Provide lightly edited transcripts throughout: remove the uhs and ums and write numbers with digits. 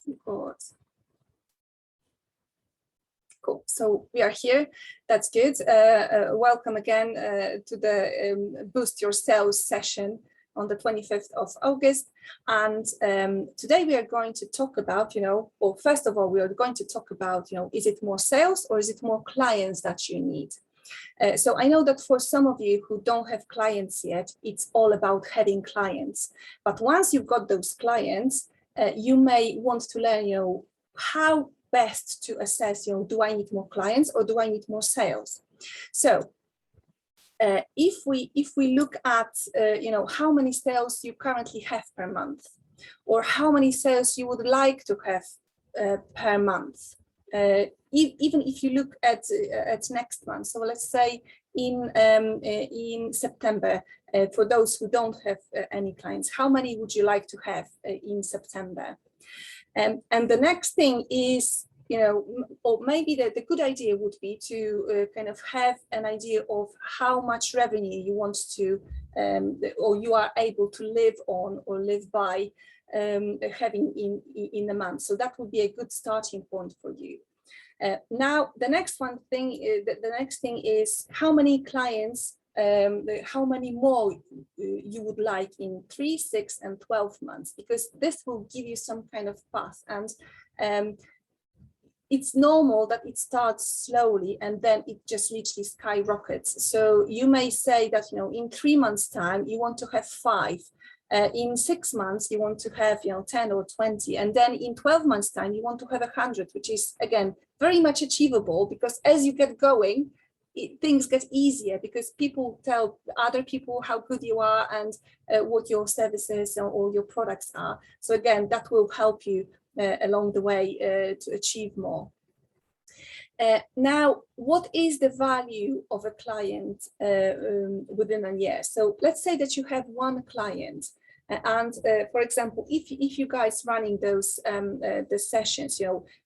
Good. Cool. So we are here. That's good. Welcome again to the Boost Your Sales session on the 25th of August. And today we are going to talk about, well, first of all, we are going to talk about, is it more sales or is it more clients that you need? So I know that for some of you who don't have clients yet, it's all about having clients. But once you've got those clients, you may want to learn, how best to assess, do I need more clients or do I need more sales? So if we look at, how many sales you currently have per month, or how many sales you would like to have per month, even if you look at next month. So let's say in September, for those who don't have any clients, how many would you like to have in September? And the next thing is, or maybe the good idea would be to kind of have an idea of how much revenue you want to, or you are able to live on or live by having in a month. So that would be a good starting point for you. Now, the next thing is how many clients, how many more you would like in 3, 6, and 12 months, because this will give you some kind of path. And it's normal that it starts slowly and then it just literally skyrockets. So you may say that, in 3 months' time, you want to have 5. In 6 months, you want to have, 10 or 20. And then in 12 months' time, you want to have 100, which is, again, very much achievable, because as you get going, things get easier because people tell other people how good you are and what your services or your products are. So again, that will help you along the way to achieve more. Now, what is the value of a client within a year? So let's say that you have one client, and for example, if you guys running those the sessions,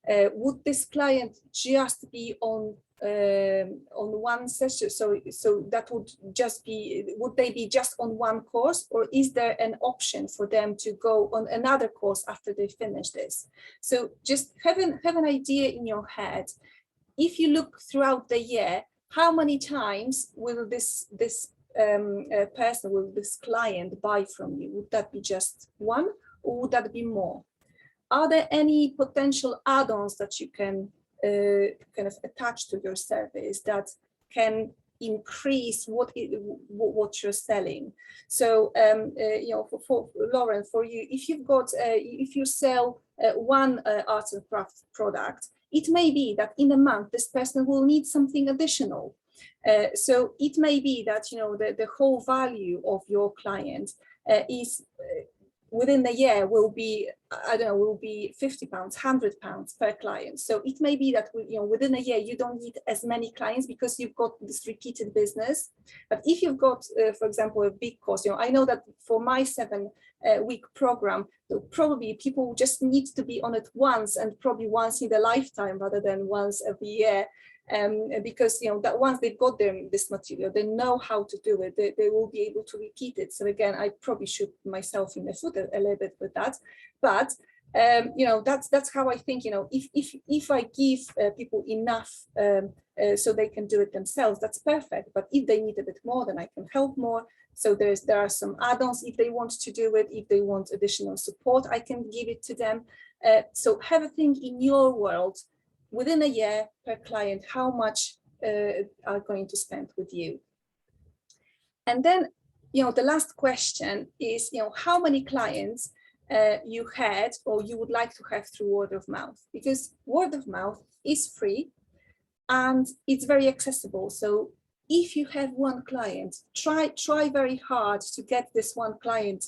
would this client just be on one session? So that would just be, would they be just on one course, or is there an option for them to go on another course after they finish this? So just have an idea in your head. If you look throughout the year, how many times will this person, will this client buy from you? Would that be just one, or would that be more? Are there any potential add-ons that you can kind of attach to your service that can increase what you're selling? So for Lauren, for you, if you've got if you sell one arts and crafts product, it may be that in a month this person will need something additional. So it may be that the whole value of your client is within the year will be, I don't know, will be £50, £100 per client. So it may be that within a year you don't need as many clients because you've got this repeated business. But if you've got, for example, a big course, I know that for my 7-week program, probably people just need to be on it once, and probably once in their lifetime rather than once every year. Because that once they've got this material, they know how to do it, they will be able to repeat it. So again, I probably shoot myself in the foot a little bit with that, but that's how I think. If I give people enough so they can do it themselves, that's perfect. But if they need a bit more, then I can help more. So there are some add-ons if they want to do it. If they want additional support, I can give it to them. So have a think in your world. Within a year per client, how much are going to spend with you? And then, the last question is, how many clients you had or you would like to have through word of mouth? Because word of mouth is free and it's very accessible. So if you have one client, try very hard to get this one client.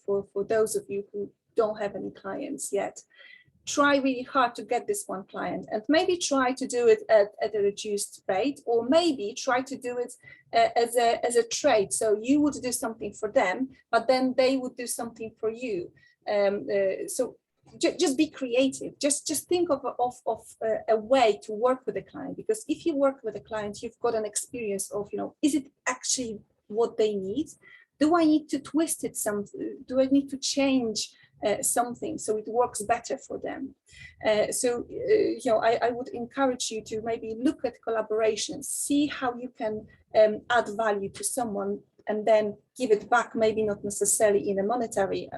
For those of you who don't have any clients yet, try really hard to get this one client, and maybe try to do it at a reduced rate, or maybe try to do it as a trade. So you would do something for them, but then they would do something for you. So just be creative. Just think of a way to work with a client, because if you work with a client, you've got an experience of, is it actually what they need? Do I need to twist it some? Do I need to change something, so it works better for them. I would encourage you to maybe look at collaborations, see how you can add value to someone and then give it back, maybe not necessarily in a monetary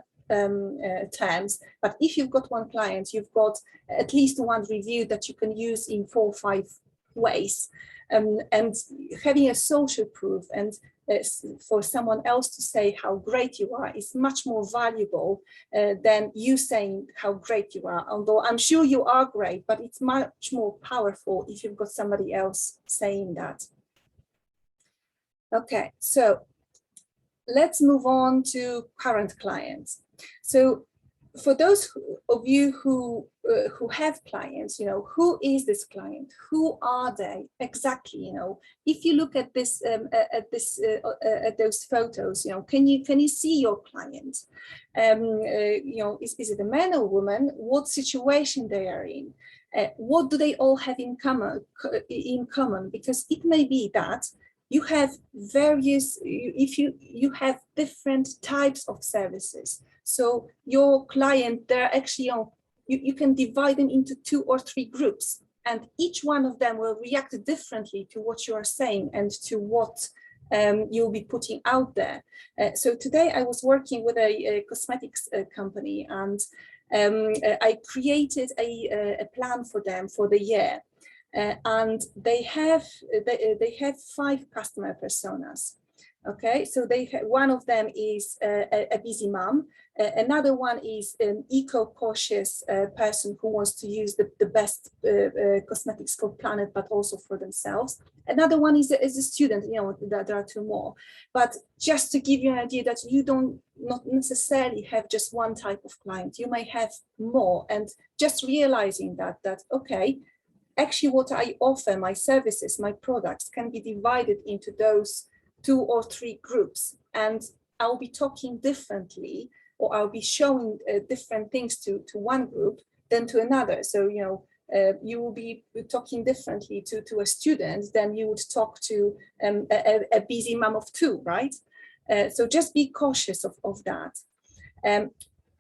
terms, but if you've got one client, you've got at least one review that you can use in 4 or 5 ways, and having a social proof and for someone else to say how great you are is much more valuable than you saying how great you are, although I'm sure you are great, but it's much more powerful if you've got somebody else saying that. Okay, so let's move on to current clients. So for those of you who have clients, who is this client? Who are they exactly? If you look at this at those photos, can you see your client? Is it a man or woman? What situation they are in? What do they all have in common? Because it may be that you have various, if you have different types of services. So your client, they're actually, you can divide them into 2 or 3 groups, and each one of them will react differently to what you are saying and to what you'll be putting out there. So today I was working with a cosmetics company, and I created a plan for them for the year. And they have 5 customer personas. Okay, so one of them is a busy mom. Another one is an eco-cautious person who wants to use the best cosmetics for planet, but also for themselves. Another one is a student. There are 2 more. But just to give you an idea that you not necessarily have just one type of client, you may have more. And just realizing that okay, actually what I offer, my services, my products can be divided into those 2 or 3 groups, and I'll be talking differently, or I'll be showing different things to one group than to another. So, you will be talking differently to a student than you would talk to a busy mom of 2, right? So just be cautious of that.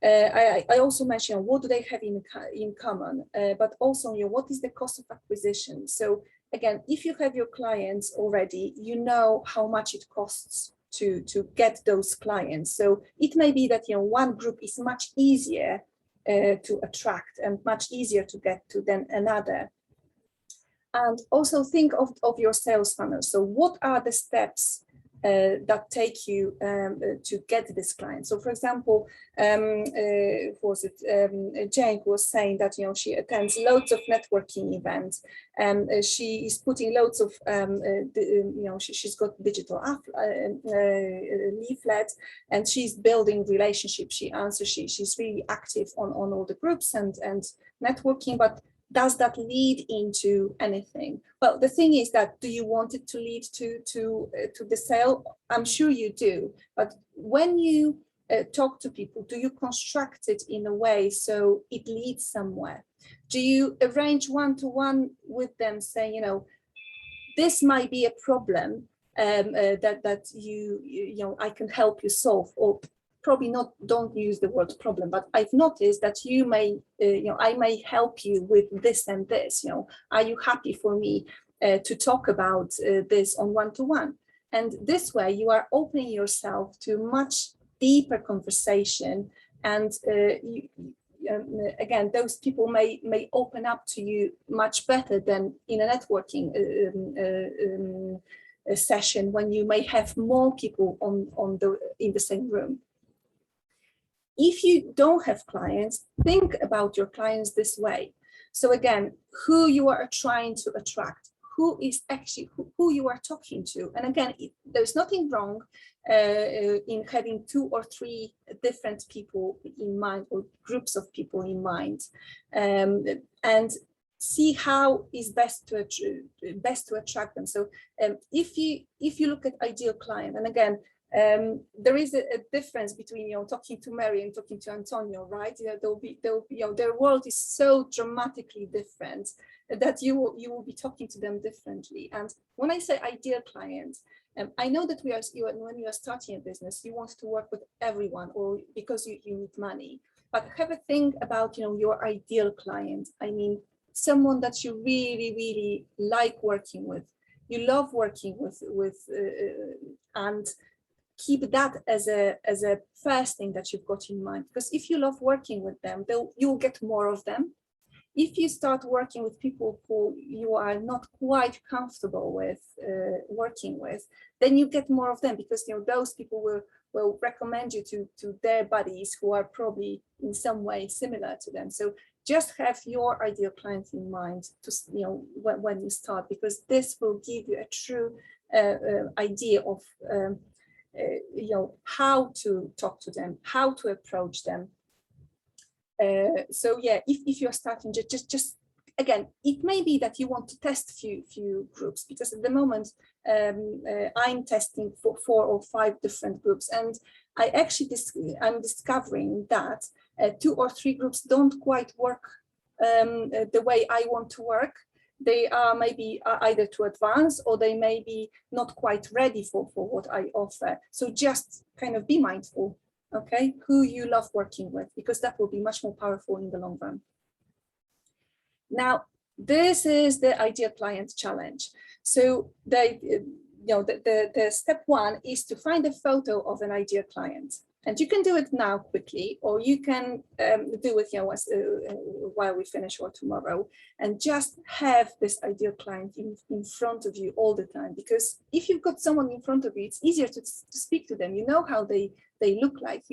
I also mentioned what do they have in common, but also what is the cost of acquisition. So again, if you have your clients already, you know how much it costs to get those clients. So it may be that one group is much easier to attract and much easier to get to than another. And also think of your sales funnel. So what are the steps that take you to get this client? So for example, Jane was saying that she attends loads of networking events, and she is putting loads of she's got digital leaflets, and she's building relationships. She's really active on all the groups and networking, but does that lead into anything? Well, the thing is that, do you want it to lead to the sale? I'm sure you do, but when you talk to people, do you construct it in a way so it leads somewhere? Do you arrange one-to-one with them, saying, this might be a problem that I can help you solve, or probably not, don't use the word problem, but I've noticed that you may, I may help you with this and this, are you happy for me to talk about this on one-to-one? And this way you are opening yourself to much deeper conversation, and again, those people may open up to you much better than in a networking session, when you may have more people in the same room. If you don't have clients, think about your clients this way. So again, who you are trying to attract, who is actually who you are talking to. And again, there's nothing wrong in having 2 or 3 different people in mind, or groups of people in mind, and see how is best to attract them. So if you look at ideal client, and again, there is a difference between talking to Mary and talking to Antonio, right? Their world is so dramatically different that you will be talking to them differently. And when I say ideal client, I know that when you are starting a business, you want to work with everyone, or because you need money. but have a think about, your ideal client. I mean, someone that you really, really like working with, you love working with, and keep that as a first thing that you've got in mind. Because if you love working with them, you'll get more of them. If you start working with people who you are not quite comfortable with working with, then you get more of them, because those people will recommend you to their buddies who are probably in some way similar to them. So just have your ideal client in mind to when you start, because this will give you a true idea of how to talk to them, how to approach them. So yeah, if you're starting, just again, it may be that you want to test few groups, because at the moment I'm testing for 4 or 5 different groups, and I'm discovering that 2 or 3 groups don't quite work the way I want to work. They are maybe either too advanced, or they may be not quite ready for what I offer. So just kind of be mindful, okay, who you love working with, because that will be much more powerful in the long run. Now, this is the ideal client challenge. So the step 1 is to find a photo of an ideal client. And you can do it now quickly, or you can do it while we finish or tomorrow, and just have this ideal client in front of you all the time. Because if you've got someone in front of you, it's easier to speak to them. You know how they look like,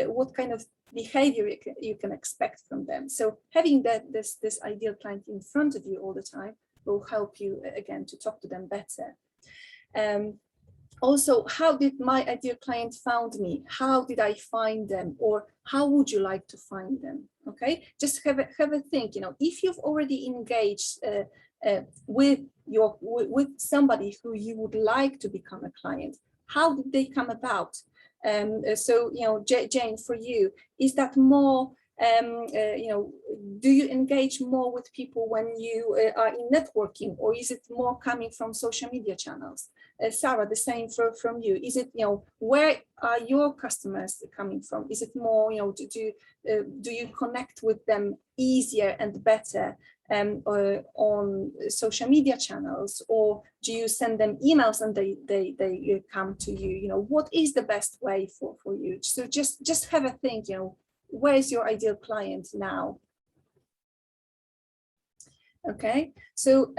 what kind of behavior you can expect from them. So having this ideal client in front of you all the time will help you, again, to talk to them better. Also, how did my ideal client found me? How did I find them? Or how would you like to find them? Okay, just have a think. If you've already engaged with somebody who you would like to become a client, how did they come about? So, Jane, for you, is that more, do you engage more with people when you are in networking, or is it more coming from social media channels? Sarah, the same from you. Is it, where are your customers coming from? Is it more, do you connect with them easier and better on social media channels, or do you send them emails and they come to you? What is the best way for you? So just have a think, where's your ideal client now? Okay, so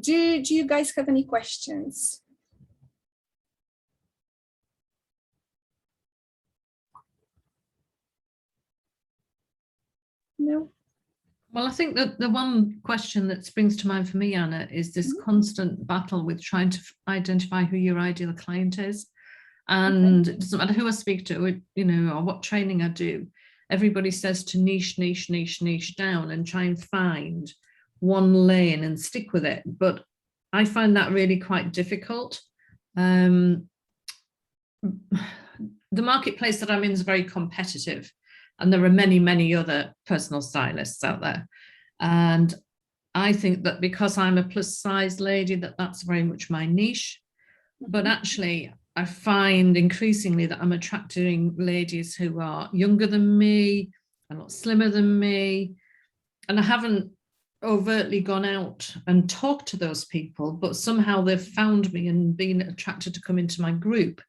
do you guys have any questions? No? Well, I think that the one question that springs to mind for me, Anna, is this constant battle with trying to identify who your ideal client is. And it doesn't matter who I speak to, or what training I do, everybody says to niche down and try and find one lane and stick with it. But I find that really quite difficult. The marketplace that I'm in is very competitive, and there are many, many other personal stylists out there. And I think that because I'm a plus size lady, that's very much my niche. But actually, I find increasingly that I'm attracting ladies who are younger than me, a lot slimmer than me. And I haven't overtly gone out and talked to those people, but somehow they've found me and been attracted to come into my group.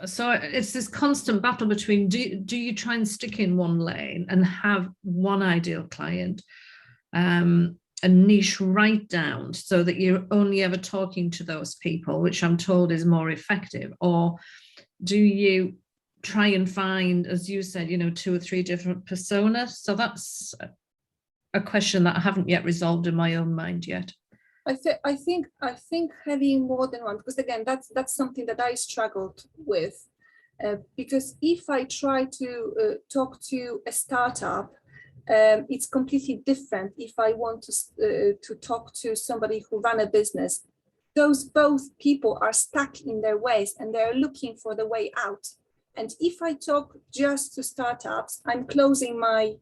So it's this constant battle between, do you try and stick in one lane and have one ideal client, and niche right down so that you're only ever talking to those people, which I'm told is more effective? Or do you try and find, as you said, 2 or 3 different personas? So that's a question that I haven't yet resolved in my own mind yet. I think having more than one, because again, that's something that I struggled with, because if I try to talk to a startup, it's completely different if I want to talk to somebody who ran a business. Those both people are stuck in their ways and they're looking for the way out. And if I talk just to startups, I'm closing my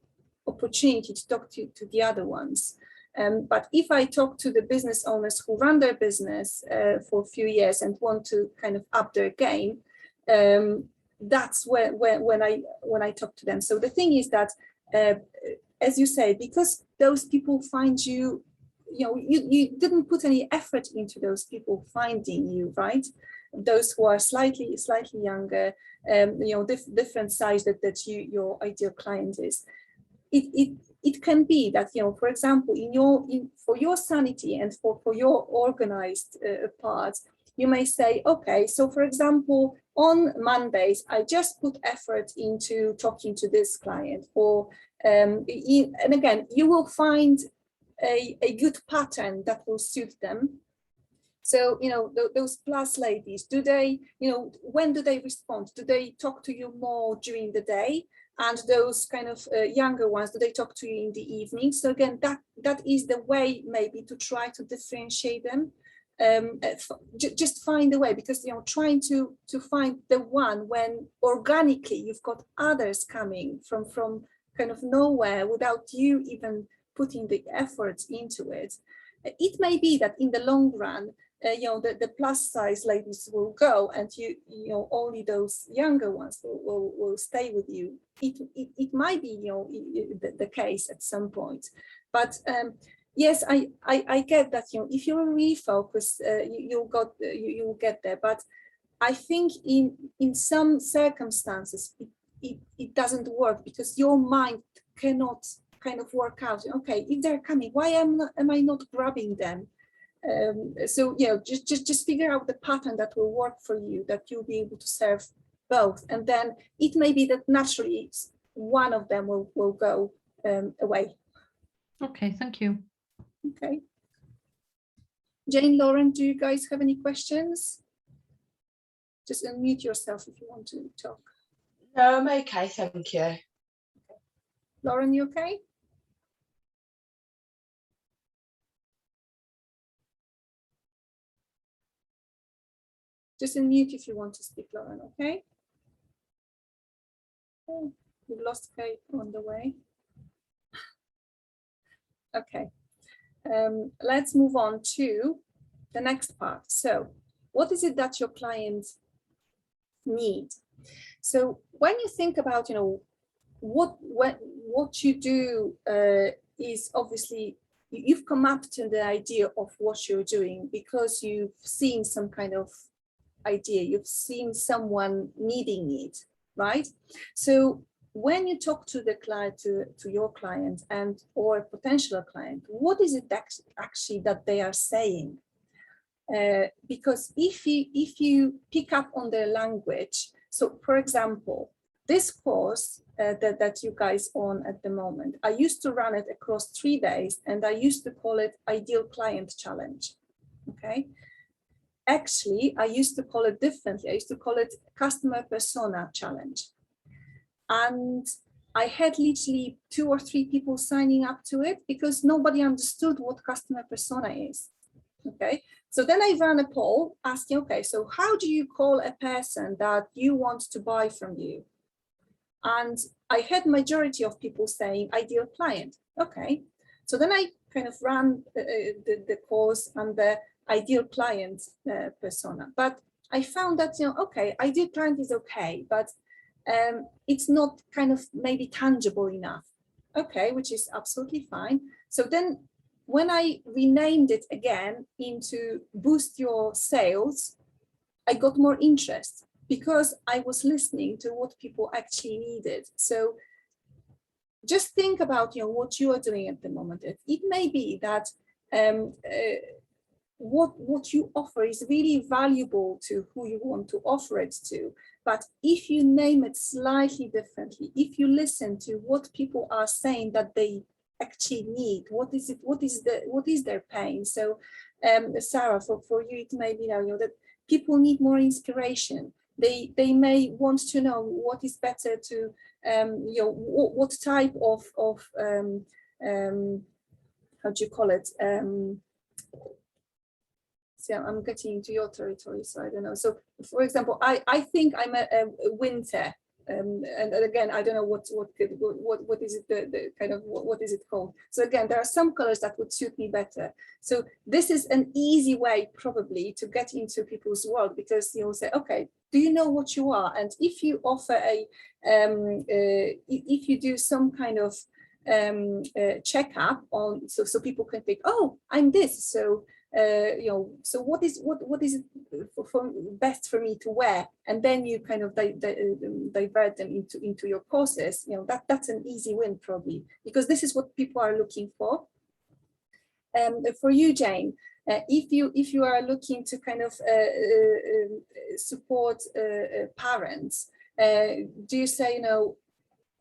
opportunity to talk to the other ones. But if I talk to the business owners who run their business for a few years and want to kind of up their game, that's when I talk to them. So the thing is that, as you say, because those people find you, you didn't put any effort into those people finding you, right? Those who are slightly younger, different size that your ideal client is. It can be that, for example, for your sanity and for your organized parts, you may say, okay, so for example, on Mondays, I just put effort into talking to this client, or and again, you will find a good pattern that will suit them. So, those plus ladies, do they, when do they respond? Do they talk to you more during the day? And those kind of younger ones, do they talk to you in the evening? So again, that is the way maybe to try to differentiate them. Just find a way, because trying to find the one when organically you've got others coming from kind of nowhere without you even putting the effort into it. It may be that in the long run, the plus size ladies will go, and only those younger ones will stay with you. It might be the case at some point, but yes, I get that. If you refocus, you will get there. But I think in some circumstances it doesn't work, because your mind cannot kind of work out. Okay, if they're coming, why am I not grabbing them? So just figure out the pattern that will work for you, that you'll be able to serve both, and then it may be that naturally one of them will go away. Okay, thank you. Okay, Jane, Lauren, do you guys have any questions? Just unmute yourself if you want to talk. No, I'm okay, thank you. Lauren, you okay? Just unmute if you want to speak, Lauren, okay? Oh, we've lost Kate on the way. Okay, let's move on to the next part. So what is it that your clients need? So when you think about, what you do is obviously, you've come up to the idea of what you're doing because you've seen some kind of idea, you've seen someone needing it, right? So when you talk to the client, to your client and or a potential client, what is it actually that they are saying? Because if you pick up on their language, so for example, this course that you guys on at the moment, I used to run it across 3 days, and I used to call it Ideal Client Challenge. Okay. Actually, I used to call it differently. I used to call it Customer Persona Challenge. And I had literally 2 or 3 people signing up to it because nobody understood what customer persona is. Okay. So then I ran a poll asking, okay, so how do you call a person that you want to buy from you? And I had majority of people saying ideal client. Okay. So then I kind of ran the course and the ideal client persona, but I found that, okay, ideal client is okay, but it's not kind of maybe tangible enough. Okay, which is absolutely fine. So then when I renamed it again into boost your sales, I got more interest because I was listening to what people actually needed. So just think about, what you are doing at the moment. It may be that what you offer is really valuable to who you want to offer it to. But if you name it slightly differently, if you listen to what people are saying that they actually need, what is their pain? So Sarah, for you, it may be that people need more inspiration. They may want to know what is better to, what type of how do you call it? So I'm getting into your territory, so I don't know. So for example, I think I'm a winter and again, I don't know what is it, the kind of, what is it called? So again, there are some colors that would suit me better. So this is an easy way probably to get into people's world, because you'll say, okay, do you know what you are? And if you offer if you do some kind of checkup on, so people can think, oh, I'm this, so so what is it for best for me to wear, and then you kind of divert them into your courses. That's an easy win probably, because this is what people are looking for. For you, Jane, if you are looking to kind of support parents, do you say,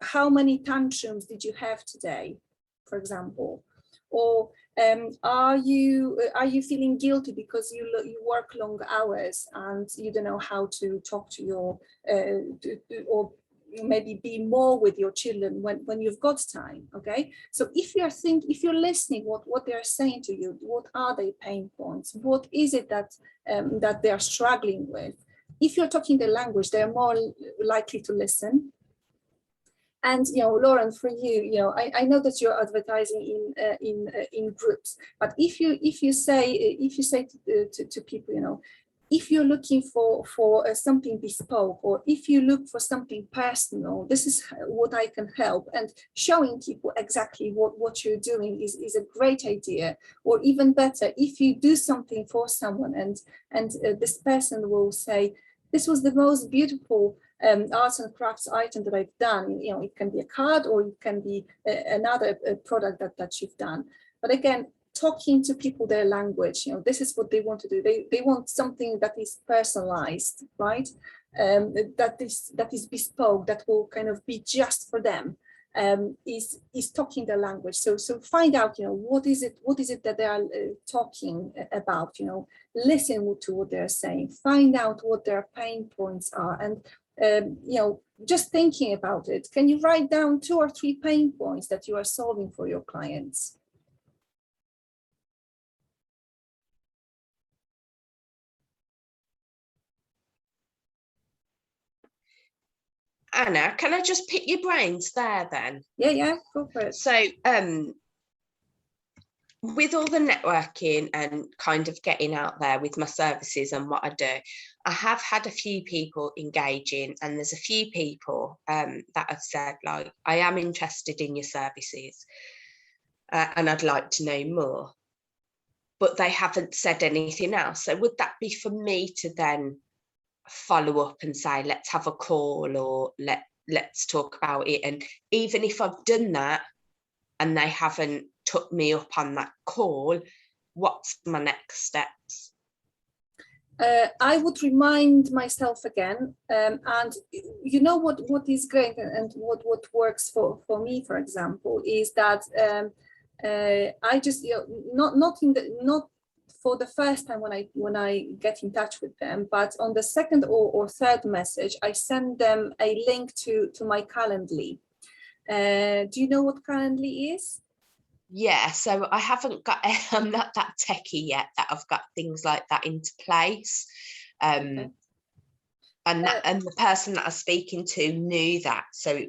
how many tantrums did you have today, for example? Or are you feeling guilty because you work long hours and you don't know how to talk to your or maybe be more with your children when you've got time? Okay, so if you're listening what they are saying to you, what are their pain points, what is it that that they are struggling with? If you're talking the language, they're more likely to listen. And Lauren, for you, I know that you're advertising in groups, but if you say to people, if you're looking for something bespoke, or if you look for something personal, this is what I can help. And showing people exactly what you're doing is a great idea. Or even better, if you do something for someone and this person will say, this was the most beautiful arts and crafts item that I've done. It can be a card, or it can be another product that you've done. But again, talking to people their language, this is what they want to do. They want something that is personalized, right? That is bespoke, that will kind of be just for them. Is talking their language. So find out, what is it that they are talking about. Listen to what they're saying. Find out what their pain points are, and just thinking about it. Can you write down 2 or 3 pain points that you are solving for your clients? Anna, can I just pick your brains there then? Yeah, go for it. So with all the networking and kind of getting out there with my services and what I do, I have had a few people engaging, and there's a few people that have said, like, I am interested in your services and I'd like to know more, but they haven't said anything else. So would that be for me to then follow up and say, let's have a call, or let's talk about it? And even if I've done that and they haven't took me up on that call, what's my next steps? I would remind myself again, and what is great, and what works for me, for example, is that I just not for the first time when I get in touch with them, but on the second or third message, I send them a link to my Calendly. Do you know what Calendly is? Yeah, so I haven't got, I'm not that techie yet that I've got things like that into place. Okay. And the person that I was speaking to knew that. So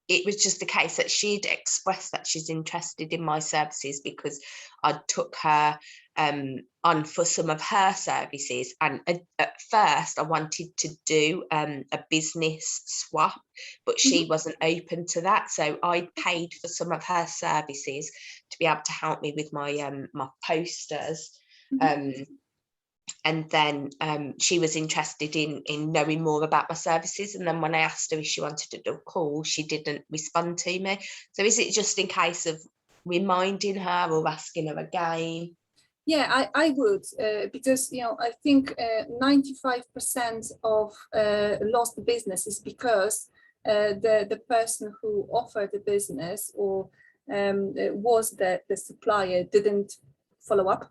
it was just a case that she'd expressed that she's interested in my services because I took her on for some of her services. And at first I wanted to do a business swap, but she wasn't open to that. So I paid for some of her services to be able to help me with my my posters. And then she was interested in knowing more about my services. And then when I asked her if she wanted to do a call, she didn't respond to me. So is it just in case of reminding her or asking her again? Yeah, I would, because, I think 95% of lost business is because the person who offered the business or was the supplier didn't follow up.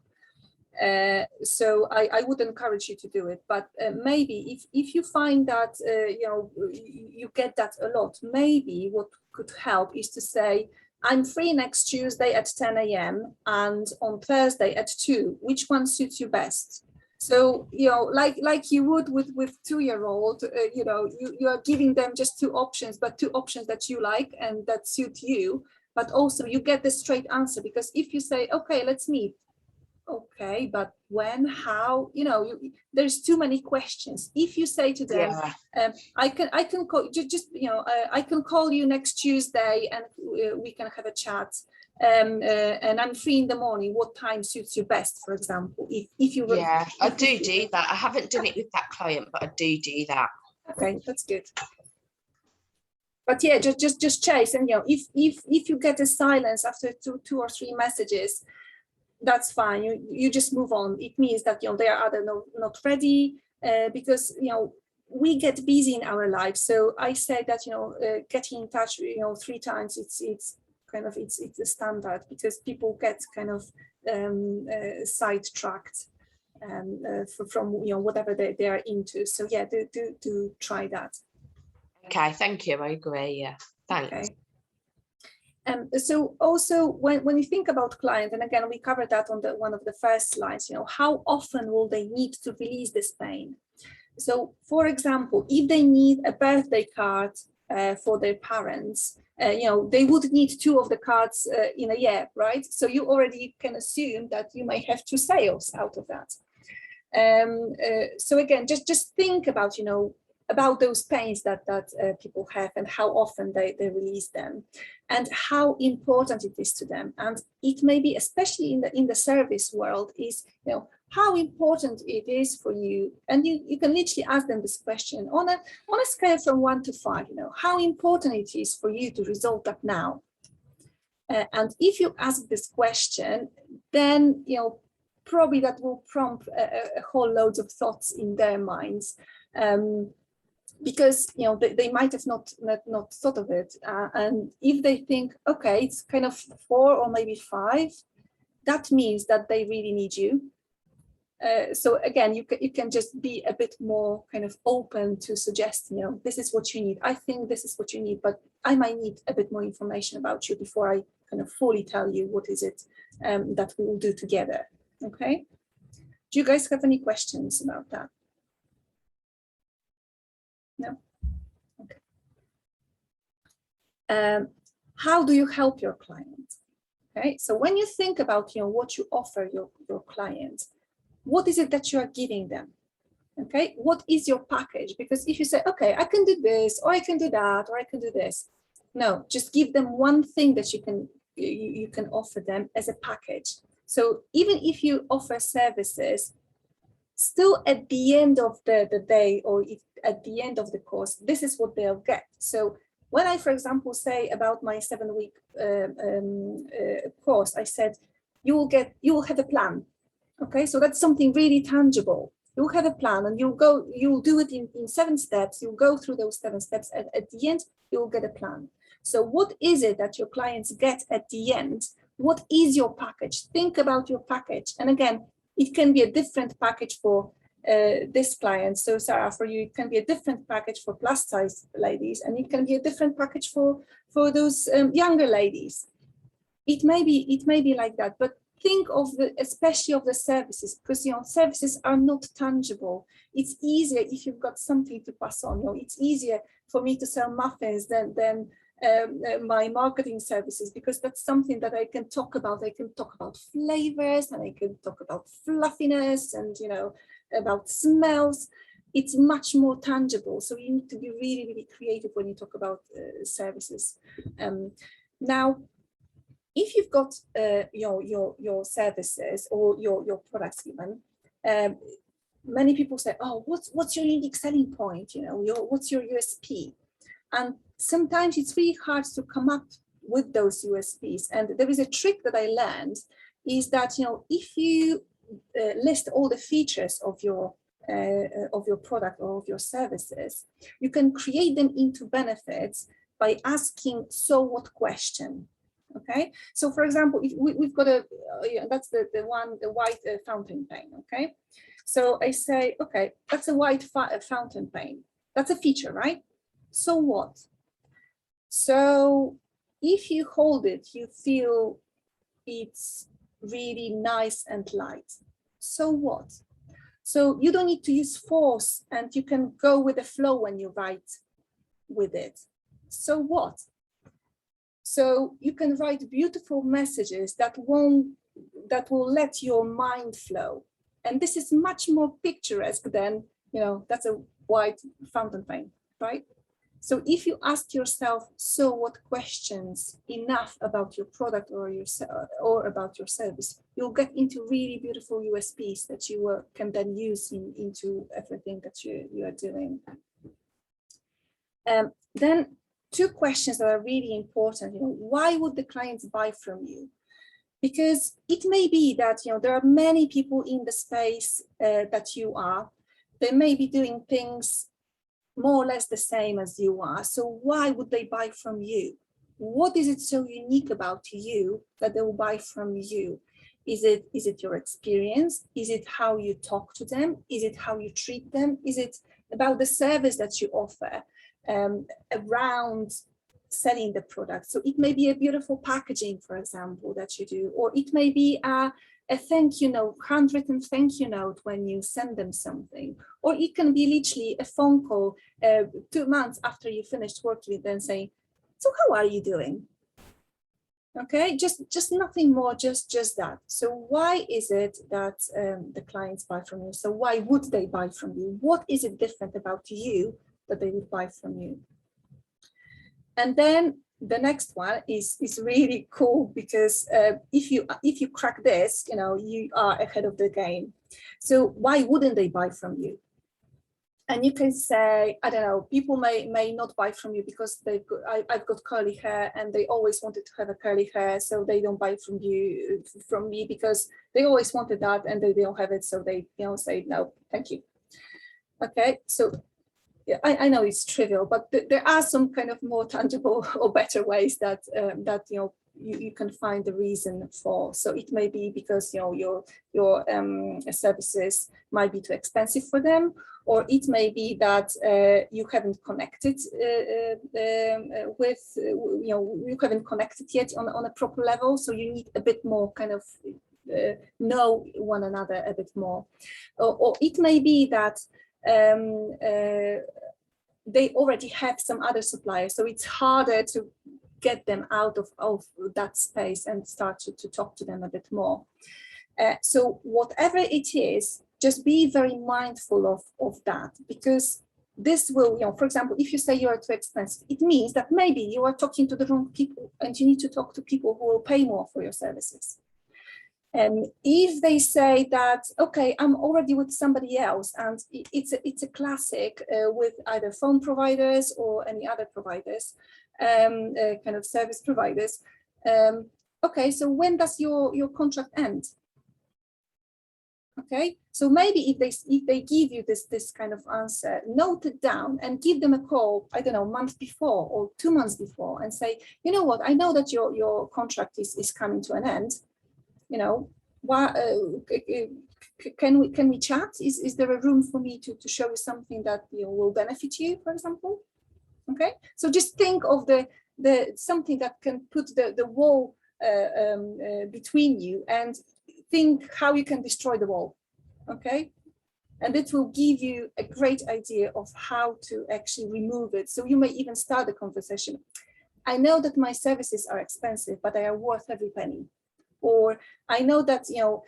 So I would encourage you to do it, but maybe if you find that you get that a lot, maybe what could help is to say, I'm free next Tuesday at 10 a.m. and on Thursday at 2. Which one suits you best? So, like you would with 2-year-old, you are giving them just 2 options, but 2 options that you like and that suit you, but also you get the straight answer. Because if you say, okay, let's meet, okay, but when, how, there's too many questions. If you say to them, I can call I can call you next Tuesday and we can have a chat, and I'm free in the morning, what time suits you best, for example? If you I do that. I haven't done it with that client, but I do that. Okay, that's good. But yeah, just chase, and if you get a silence after two or 3 messages, that's fine. You just move on. It means that they are either not ready, because we get busy in our lives. So I say that getting in touch 3 times, it's kind of it's a standard, because people get kind of sidetracked from whatever they are into. So yeah, do try that. Okay, thank you. I agree. Yeah, thanks. Okay. So also when you think about clients, and again, we covered that on one of the first slides, how often will they need to release this pain? So for example, if they need a birthday card for their parents, they would need 2 of the cards in a year, right? So you already can assume that you may have 2 sales out of that. So again, just think about those pains that people have, and how often they release them, and how important it is to them. And it may be, especially in the service world, is how important it is for you. And you can literally ask them this question on a scale from 1 to 5. How important it is for you to resolve that now. And if you ask this question, then probably that will prompt a whole load of thoughts in their minds. Because they might have not thought of it, and if they think, okay, it's kind of 4 or maybe 5, that means that they really need you. So again, you can just be a bit more kind of open to suggest, this is what you need. I think this is what you need, but I might need a bit more information about you before I kind of fully tell you what is it that we will do together. Okay. Do you guys have any questions about that? No? Okay. How do you help your client? Okay, so when you think about what you offer your client, what is it that you are giving them? Okay, what is your package? Because if you say, okay, I can do this, or I can do that, or I can do this, no, just give them one thing that you can offer them as a package. So even if you offer services, still at the end of the day, or at the end of the course, this is what they'll get. So when I, for example, say about my 7-week course, I said, you will have a plan. Okay, so that's something really tangible. You'll have a plan, and you'll do it in 7 steps. You'll go through those 7 steps, and at the end, you'll get a plan. So what is it that your clients get at the end? What is your package? Think about your package. And again, it can be a different package for this client. So Sarah, for you, it can be a different package for plus size ladies, and it can be a different package for those younger ladies. It may be like that, but think of especially of the services, because services are not tangible. It's easier if you've got something to pass on. It's easier for me to sell muffins than my marketing services, because that's something that I can talk about. I can talk about flavors, and I can talk about fluffiness, and about smells. It's much more tangible. So you need to be really, really creative when you talk about services. Now, if you've got your services or your products even, many people say, oh, what's your unique selling point? What's your USP? And sometimes it's really hard to come up with those USPs. And there is a trick that I learned, is that if you list all the features of your product or of your services, you can create them into benefits by asking so what question. Okay, so for example, if we've got that's the white fountain pen. Okay, so I say, okay, that's a white fountain pen. That's a feature, right? So what? So if you hold it, you feel it's really nice and light. So what? So you don't need to use force, and you can go with the flow when you write with it. So what? So you can write beautiful messages that will let your mind flow. And this is much more picturesque than, that's a white fountain pen, right? So if you ask yourself, so what questions enough about your product or about your service, you'll get into really beautiful USPs that you can then use into everything that you are doing. Then 2 questions that are really important. Why would the clients buy from you? Because it may be that there are many people in the space that you are. They may be doing things more or less the same as you are. So why would they buy from you? What is it so unique about you that they will buy from you? Is it your experience? Is it how you talk to them? Is it how you treat them? Is it about the service that you offer around selling the product? So it may be a beautiful packaging, for example, that you do, or it may be a thank you note, handwritten thank you note when you send them something, or it can be literally a phone call 2 months after you finished working with them saying, so how are you doing? Okay, just nothing more, just that. So why is it that the clients buy from you? So why would they buy from you? What is it different about you that they would buy from you? And then the next one is really cool, because if you crack this, you are ahead of the game. So why wouldn't they buy from you? And you can say, I don't know, people may not buy from you because I've got curly hair and they always wanted to have a curly hair, so they don't buy from me because they always wanted that and they don't have it, so they say no, thank you. Okay, so I know it's trivial, but there are some kind of more tangible or better ways that you can find the reason for. So it may be because your services might be too expensive for them, or it may be that you haven't connected you haven't connected yet on a proper level. So you need a bit more kind of know one another a bit more, or it may be that they already have some other suppliers, so it's harder to get them out of that space and start to talk to them a bit more. So whatever it is, just be very mindful of that, because this will, for example, if you say you are too expensive, it means that maybe you are talking to the wrong people and you need to talk to people who will pay more for your services. If they say that, okay, I'm already with somebody else, and it's a classic with either phone providers or any other providers, kind of service providers. Okay, so when does your contract end? Okay, so maybe if they give you this kind of answer, note it down and give them a call, I don't know, a month before or 2 months before, and say, you know what, I know that your contract is coming to an end. Can we chat? Is there a room for me to show you something that will benefit you, for example? Okay, so just think of the something that can put the wall between you, and think how you can destroy the wall. Okay, and it will give you a great idea of how to actually remove it. So you may even start the conversation. I know that my services are expensive, but they are worth every penny. Or I know that you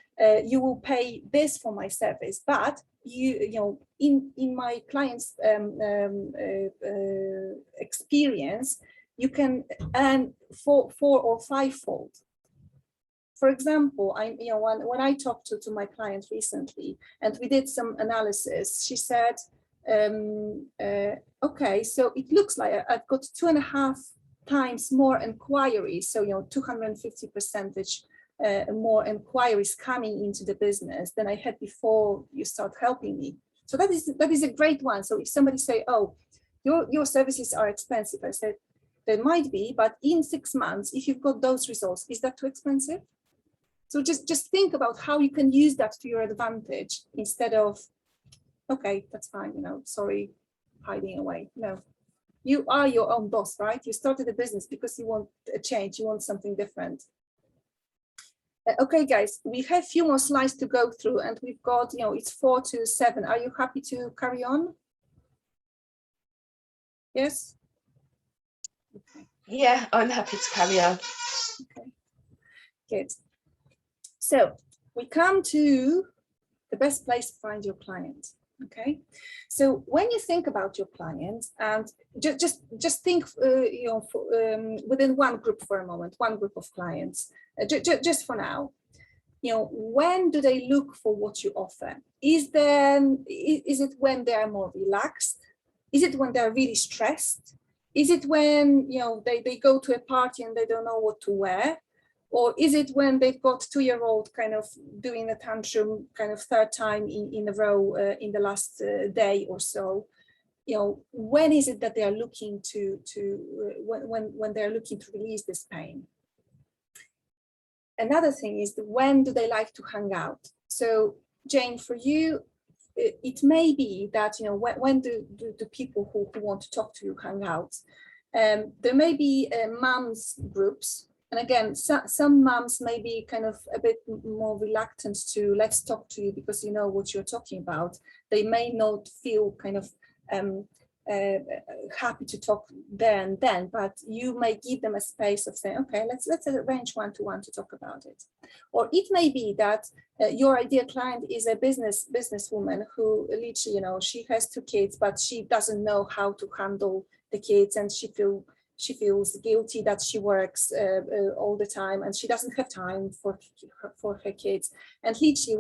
will pay this for my service, but in my client's experience, you can earn 4 or 5-fold. For example, when I talked to my client recently and we did some analysis, she said, okay, so it looks like I've got 2.5 times more inquiries, so 250% more inquiries coming into the business than I had before you start helping me. So that is a great one. So if somebody say, oh, your services are expensive, I said, they might be, but in 6 months, if you've got those results, is that too expensive? So just think about how you can use that to your advantage instead of, okay, that's fine, sorry, hiding away. No, you are your own boss, right? You started a business because you want a change, you want something different. Okay, guys, we have a few more slides to go through, and we've got, it's 4 to 7. Are you happy to carry on? Yes? Okay. Yeah, I'm happy to carry on. Okay, good. So we come to the best place to find your client. Okay, so when you think about your client, and just think, within one group for a moment, one group of clients, just for now. When do they look for what you offer? Is it when they are more relaxed? Is it when they're really stressed? Is it when they go to a party and they don't know what to wear? Or is it when they've got 2-year-old kind of doing a tantrum kind of third time in a row in the last day or so? When is it that they are looking when they're looking to release this pain? Another thing is, when do they like to hang out? So Jane, for you, it may be that, when do people who want to talk to you hang out? There may be mums groups. And again, some mums may be kind of a bit more reluctant to let's talk to you because you know what you're talking about. They may not feel kind of happy to talk there and then, but you may give them a space of saying, okay, let's arrange one-to-one to talk about it. Or it may be that your ideal client is a businesswoman who literally, she has 2 kids, but she doesn't know how to handle the kids, and she feels guilty that she works all the time and she doesn't have time for her kids. And literally,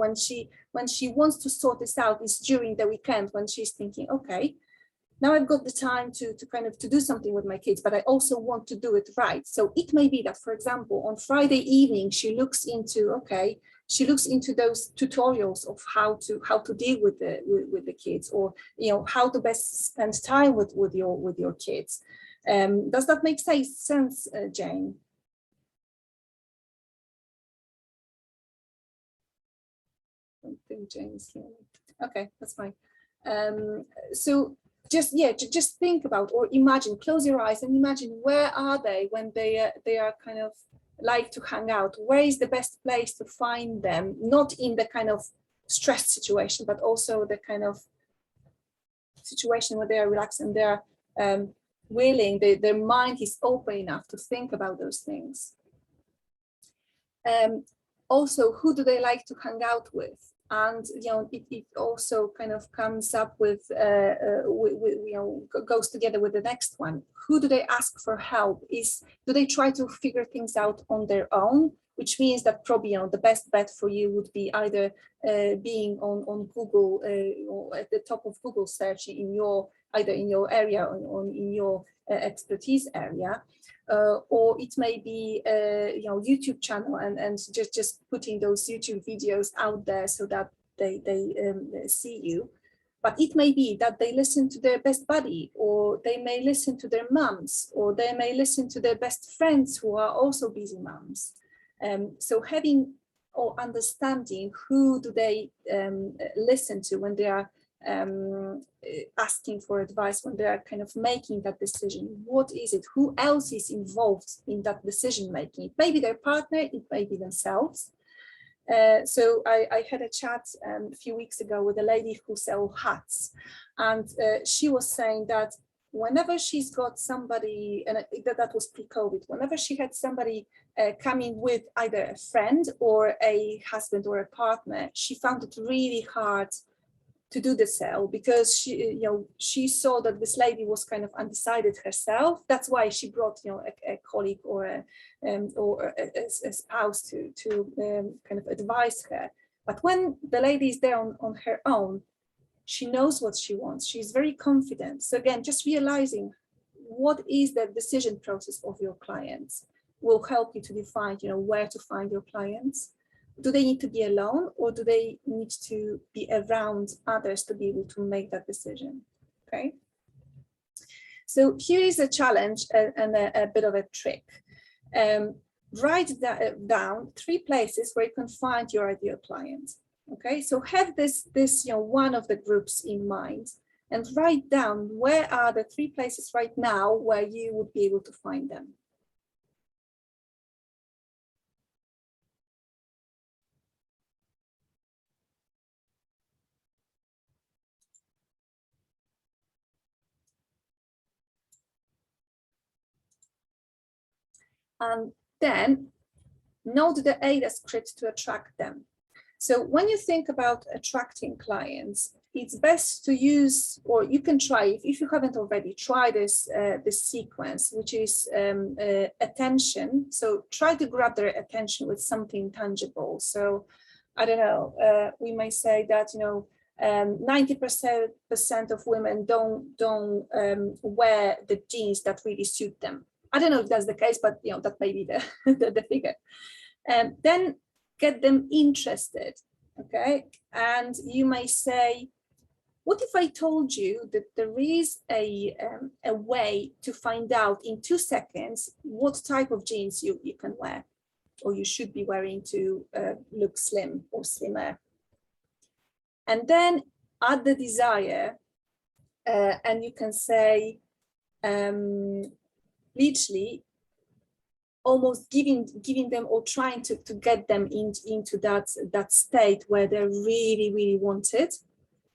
when she wants to sort this out is during the weekend, when she's thinking, okay, now I've got the time to do something with my kids, but I also want to do it right. So it may be that, for example, on Friday evening, she looks into those tutorials of how to deal with the kids, or how to best spend time with your kids. Does that make sense, Jane? I don't think Jane's here. Okay, that's fine. So just think about, or imagine, close your eyes and imagine, where are they when they are kind of like to hang out? Where is the best place to find them? Not in the kind of stressed situation, but also the kind of situation where they are relaxed and they're willing, their mind is open enough to think about those things. Also, who do they like to hang out with? And it also kind of comes up with goes together with the next one. Who do they ask for help? Do they try to figure things out on their own? Which means that probably the best bet for you would be either being on Google, or at the top of Google search either in your area or in your expertise area. Or it may be YouTube channel and just putting those YouTube videos out there so that they see you. But it may be that they listen to their best buddy, or they may listen to their mums, or they may listen to their best friends who are also busy mums. So having or understanding who do they listen to when they are asking for advice, when they are kind of making that decision. What is it? Who else is involved in that decision making? It may be their partner, it may be themselves. So I had a chat a few weeks ago with a lady who sells hats, and she was saying that whenever she's got somebody, and that was pre-COVID, whenever she had somebody coming with either a friend or a husband or a partner, she found it really hard to do the sale, because she saw that this lady was kind of undecided herself. That's why she brought a colleague or a spouse to kind of advise her. But when the lady is there on her own, she knows what she wants. She's very confident. So again, just realizing what is the decision process of your clients will help you to define where to find your clients. Do they need to be alone, or do they need to be around others to be able to make that decision? Okay. So here is a challenge and a bit of a trick. Write down 3 places where you can find your ideal client. Okay, so have this one of the groups in mind, and write down where are the 3 places right now where you would be able to find them. and then note the AIDA script to attract them. So when you think about attracting clients, it's best to use, or you can try, if you haven't already, try this sequence, which is attention. So try to grab their attention with something tangible. So I don't know, we may say that, 90% of women don't wear the jeans that really suit them. I don't know if that's the case, but that may be the figure. And then get them interested, okay? And you may say, what if I told you that there is a way to find out in 2 seconds what type of jeans you can wear or you should be wearing to look slim or slimmer? And then add the desire, and you can say, literally, almost giving them or trying to get them into that state where they really want it.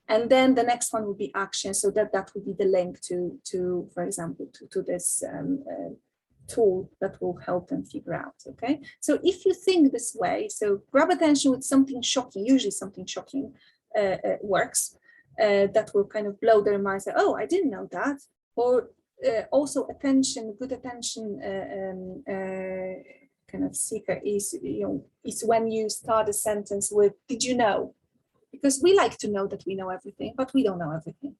And then the next one would be action. So that would be the link to for example, to this tool that will help them figure out, okay? So if you think this way, so grab attention with something shocking, usually something shocking works, that will kind of blow their mind, say, oh, I didn't know that. Or also attention, good attention kind of seeker is when you start a sentence with, did you know? Because we like to know that we know everything, but we don't know everything.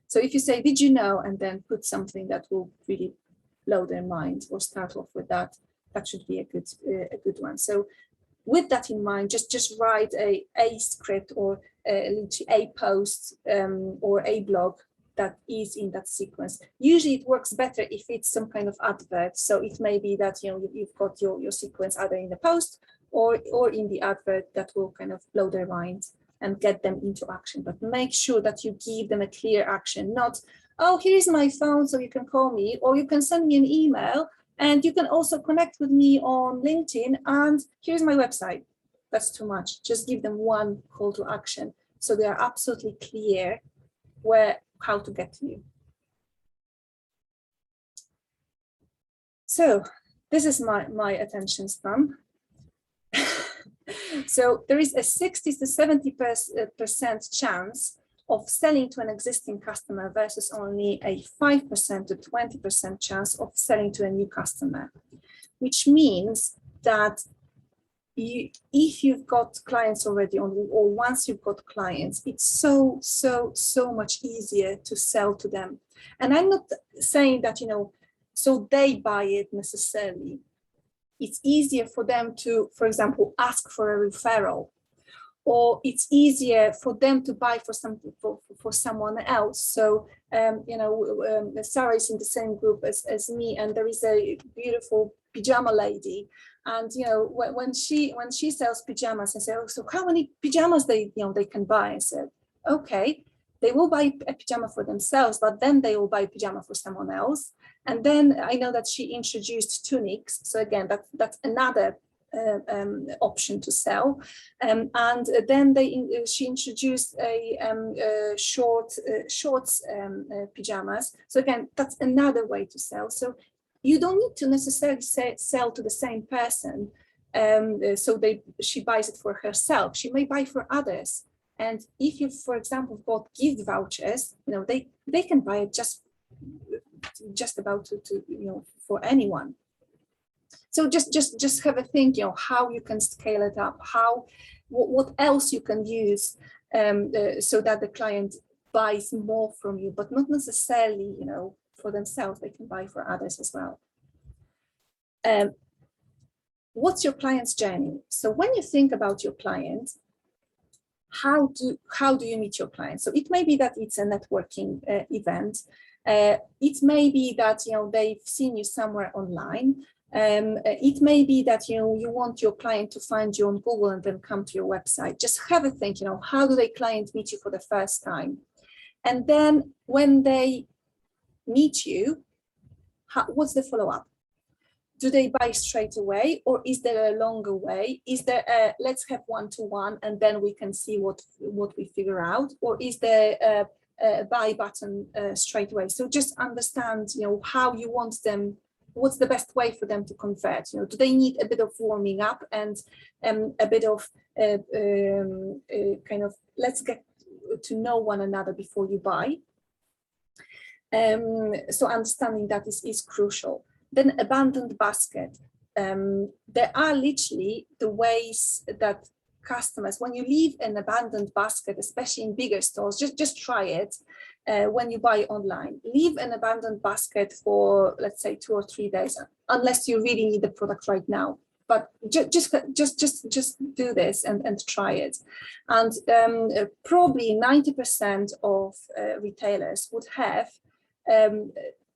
So if you say, did you know, and then put something that will really blow their mind or start off with that, that should be a good one. So with that in mind, just write a script or a post or a blog that is in that sequence. Usually it works better if it's some kind of advert. So it may be that you've got your sequence either in the post or in the advert that will kind of blow their mind and get them into action. But make sure that you give them a clear action, not, oh, here's my phone so you can call me, or you can send me an email, and you can also connect with me on LinkedIn, and here's my website. That's too much. Just give them one call to action so they are absolutely clear how to get to you. So this is my attention span. So there is a 60 to 70% chance of selling to an existing customer versus only a 5% to 20% chance of selling to a new customer, which means that if you've got clients already on, or once you've got clients, it's so much easier to sell to them. And I'm not saying that, so they buy it necessarily. It's easier for them to, for example, ask for a referral, or it's easier for them to buy for something for someone else. So, Sarah is in the same group as me, and there is a beautiful pajama lady. And when she sells pajamas, I say, oh, so how many pajamas they can buy? I said, okay, they will buy a pajama for themselves, but then they will buy a pajama for someone else. And then I know that she introduced tunics. So again, that's another option to sell. And then she introduced a shorts pajamas. So again, that's another way to sell. So you don't need to necessarily sell to the same person. So she buys it for herself. She may buy for others. And if you, for example, bought gift vouchers, they can buy it just about to for anyone. So just have a think, how you can scale it up, what else you can use so that the client buys more from you, but not necessarily, for themselves. They can buy for others as well. What's your client's journey? So when you think about your client, how do you meet your client? So it may be that it's a networking event. It may be that they've seen you somewhere online. It may be that you want your client to find you on Google and then come to your website. Just have a think, how do the client meet you for the first time? And then when they meet you, what's the follow-up? Do they buy straight away, or is there a longer way? Is there a let's have one-to-one and then we can see what we figure out, or is there a buy button straight away? So just understand how you want them what's the best way for them to convert? You know, do they need a bit of warming up and a bit of kind of let's get to know one another before you buy? So understanding that is crucial. Then abandoned basket. There are literally the ways that customers, when you leave an abandoned basket, especially in bigger stores, just try it. When you buy online, leave an abandoned basket for, let's say, 2 or 3 days, unless you really need the product right now. But just do this and try it. And probably 90% of retailers would have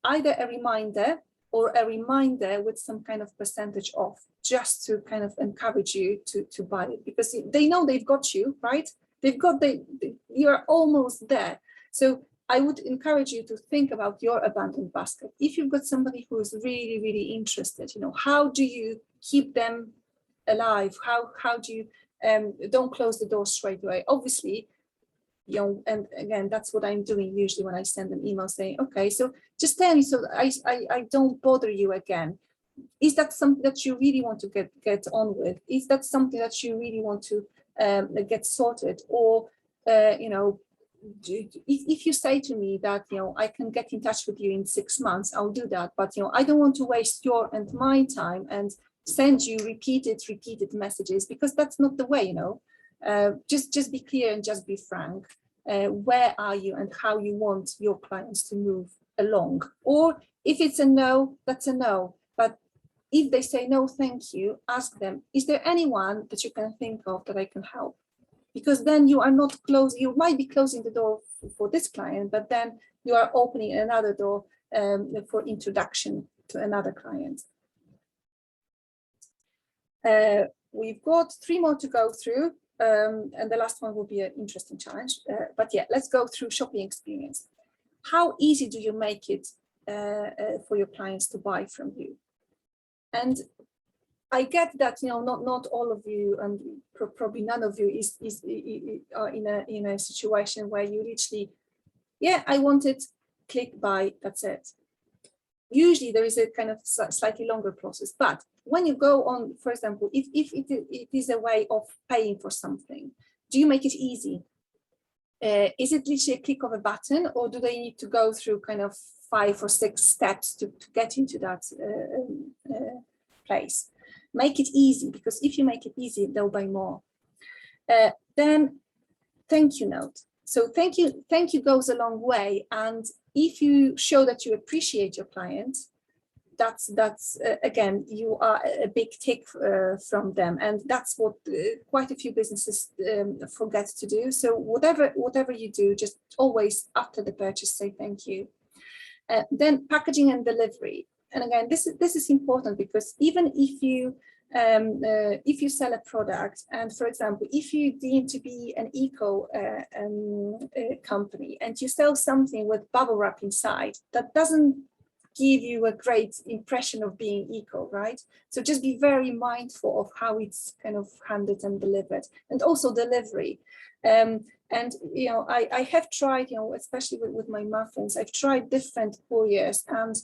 either a reminder or a reminder with some kind of percentage off, just to kind of encourage you to buy it, because they know they've got you, right? They've got you're almost there. So I would encourage you to think about your abandoned basket. If you've got somebody who is really, really interested, you know, how do you keep them alive? How do you don't close the door straight away? Obviously, you know, and again, that's what I'm doing usually when I send an email saying, okay, so just tell me so I don't bother you again. Is that something that you really want to get on with? Is that something that you really want to get sorted? Or, you know, if you say to me that, you know, I can get in touch with you in 6 months, I'll do that. But, you know, I don't want to waste your and my time and send you repeated messages, because that's not the way, you know. Just be clear and just be frank. Where are you and how you want your clients to move along? Or if it's a no, that's a no. But if they say no, thank you, ask them, is there anyone that you can think of that I can help? Because then you are not closing, you might be closing the door for this client, but then you are opening another door for introduction to another client. We've got 3 more to go through, and the last one will be an interesting challenge. But yeah, let's go through shopping experience. How easy do you make it for your clients to buy from you? And I get that, you know, not all of you, and probably none of you are in a situation where you literally, yeah, I want it, click buy, that's it. Usually there is a kind of slightly longer process. But when you go on, for example, if it is a way of paying for something, do you make it easy? Is it literally a click of a button, or do they need to go through kind of 5 or 6 steps to get into that place? Make it easy, because if you make it easy, they'll buy more. Then thank you note. So thank you goes a long way. And if you show that you appreciate your client, that's again, you are a big tick from them. And that's what quite a few businesses forget to do. So whatever you do, just always after the purchase, say thank you. Then packaging and delivery. And again, this is important, because even if you sell a product, and for example, if you deem to be an eco company and you sell something with bubble wrap inside, that doesn't give you a great impression of being eco, right? So just be very mindful of how it's kind of handed and delivered, and also delivery. And you know, I have tried, you know, especially with my muffins, I've tried different couriers, and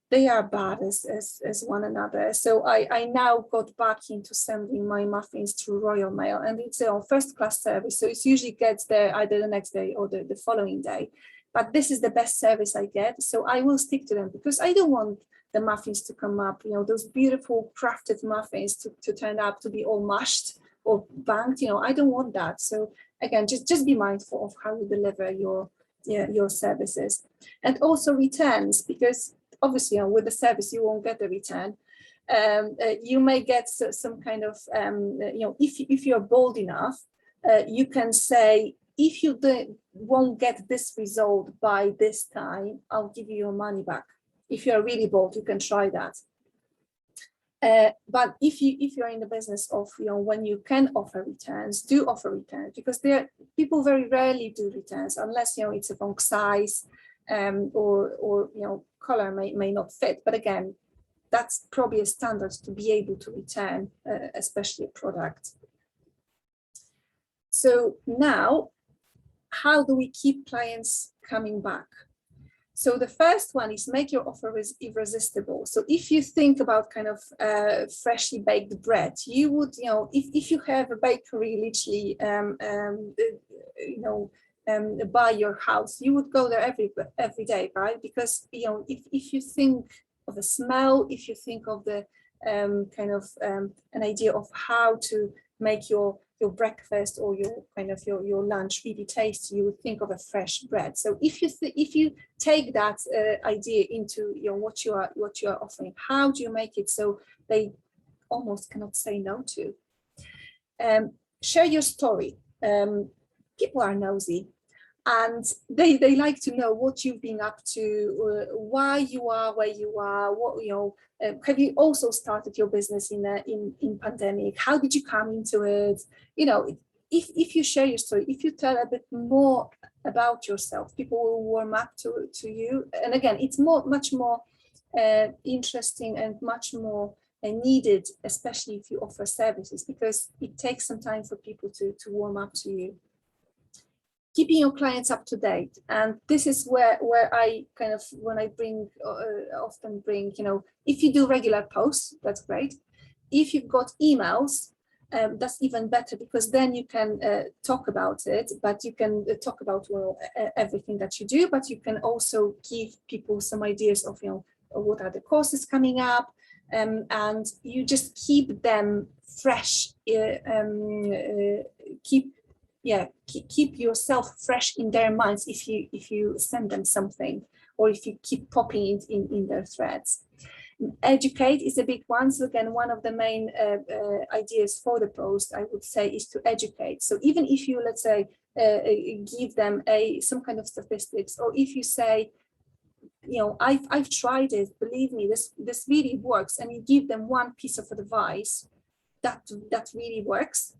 they are bad as one another. So I now got back into sending my muffins through Royal Mail, and it's a first-class service. So it usually gets there either the next day or the following day. But this is the best service I get. So I will stick to them, because I don't want the muffins to come up, you know, those beautiful crafted muffins to turn up to be all mushed or banked, you know, I don't want that. So again, just be mindful of how you deliver your services. And also returns, because obviously, you know, with the service, you won't get the return. You may get some kind of, you know, if you're bold enough, you can say, if you won't get this result by this time, I'll give you your money back. If you're really bold, you can try that. But if you're in the business of, you know, when you can offer returns, do offer returns, because people very rarely do returns unless, you know, it's a wrong size, or you know, color may not fit. But again, that's probably a standard to be able to return, especially a product. So now, how do we keep clients coming back? So the first one is make your offer irresistible. So if you think about kind of freshly baked bread, you would, if you have a bakery literally, by your house, you would go there every day, right? Because, if you think of the smell, if you think of the an idea of how to make your breakfast or your lunch really tasty, you would think of a fresh bread. So if you take that idea into what you are offering, how do you make it so they almost cannot say no to? Share your story. People are nosy, and they like to know what you've been up to, why you are where you are, what have you also started your business in pandemic? How did you come into it? If you share your story, if you tell a bit more about yourself, people will warm up to you. And again, it's much more interesting and much more needed, especially if you offer services, because it takes some time for people to warm up to you. Keeping your clients up to date, and this is where I kind of, when I often bring, if you do regular posts, that's great. If you've got emails, that's even better, because then you can talk about it, but you can talk about everything that you do, but you can also give people some ideas of what are the courses coming up, and you just keep them fresh. Keep yourself fresh in their minds if you send them something, or if you keep popping it in their threads. Educate is a big one. So again, one of the main ideas for the post, I would say, is to educate. So even if you, let's say, give them some kind of statistics, or if you say, I've tried it, believe me, this really works, and you give them one piece of advice that really works.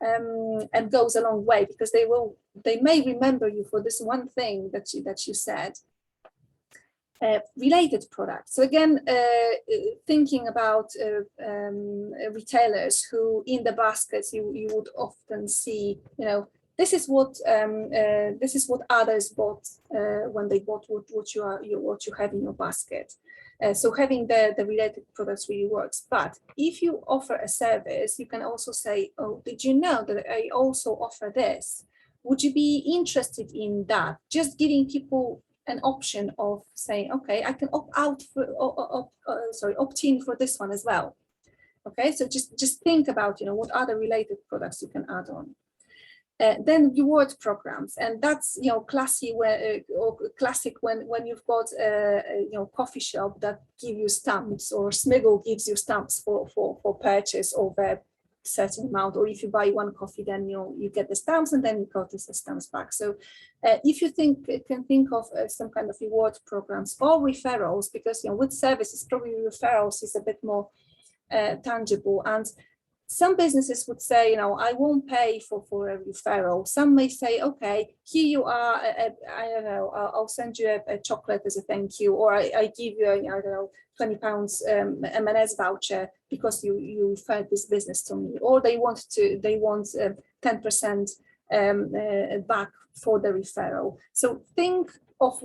And goes a long way, because they may remember you for this one thing that you said. Related products. So again, thinking about retailers who in the baskets you would often see, this is what others bought when they bought what you have in your basket. So having the related products really works. But if you offer a service, you can also say, oh, did you know that I also offer this? Would you be interested in that? Just giving people an option of saying, okay, I can opt in for this one as well. Okay, so just think about, what other related products you can add on. Then reward programs, and that's classic when you've got a coffee shop that give you stamps, or Smiggle gives you stamps for purchase over a certain amount, or if you buy one coffee, then you get the stamps, and then you got the stamps back. So if you can think of some kind of reward programs or referrals, because with services probably referrals is a bit more tangible. And some businesses would say, I won't pay for a referral. Some may say, okay, here you are, I don't know, I'll send you a chocolate as a thank you, or I give you, I don't know, £20 M&S voucher because you referred this business to me, or they want 10% back for the referral. So think of,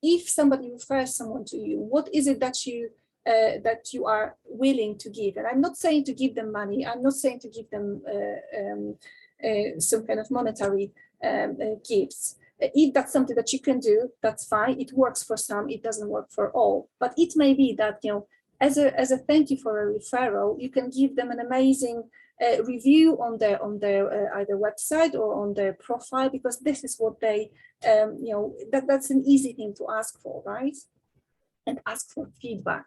if somebody refers someone to you, what is it that you are willing to give? And I'm not saying to give them money. I'm not saying to give them some kind of monetary gifts. If that's something that you can do, that's fine. It works for some, it doesn't work for all. But it may be that, as a thank you for a referral, you can give them an amazing review on their either website or on their profile, because this is what they, that's an easy thing to ask for, right? And ask for feedback.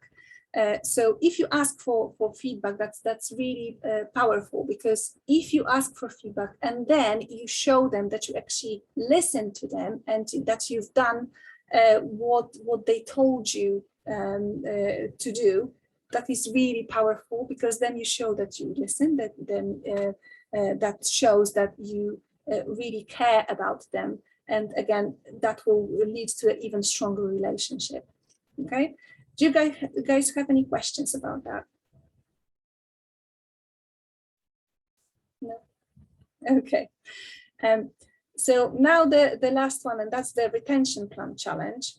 So if you ask for feedback, that's really powerful, because if you ask for feedback and then you show them that you actually listen to them and that you've done what they told you to do, that is really powerful, because then you show that you listen, that shows that you really care about them. And again, that will lead to an even stronger relationship. Okay. Do you guys have any questions about that? No? Okay. So now the last one, and that's the retention plan challenge.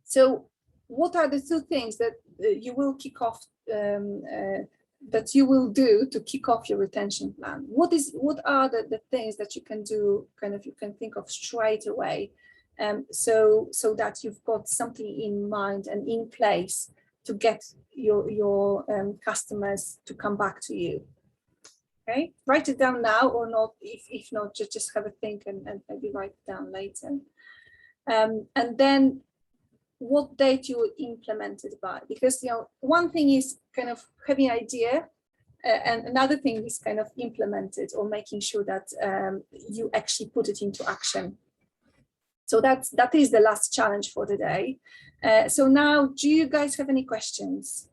So what are the two things that you will kick off, that you will do to kick off your retention plan? What are the things that you can do, kind of, you can think of straight away, so that you've got something in mind and in place to get your customers to come back to you? Okay, write it down now, or not. If not, just have a think and maybe write it down later. And then what date you will implement it by, because one thing is kind of having an idea, and another thing is kind of implement it, or making sure that you actually put it into action. So that is the last challenge for the day. So now, do you guys have any questions?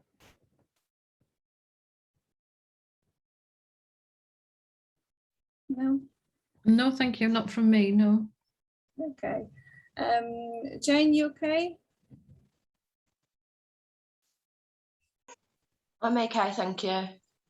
No? No, thank you. Not from me, no. Okay. Jane, you okay? I'm okay, thank you.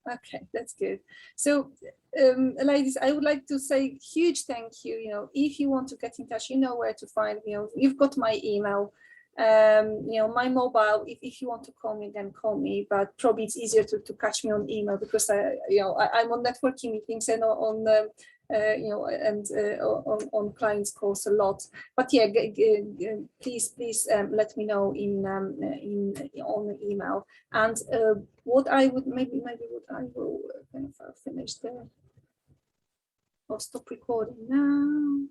Okay, that's good. So, ladies, I would like to say huge thank you. If you want to get in touch, you know where to find me. You've got my email, my mobile. If you want to call me, then call me. But probably it's easier to catch me on email, because I'm on networking meetings and on clients' calls a lot. But yeah, please let me know on the email. And what I would maybe what I will kind of finish there. I'll stop recording now.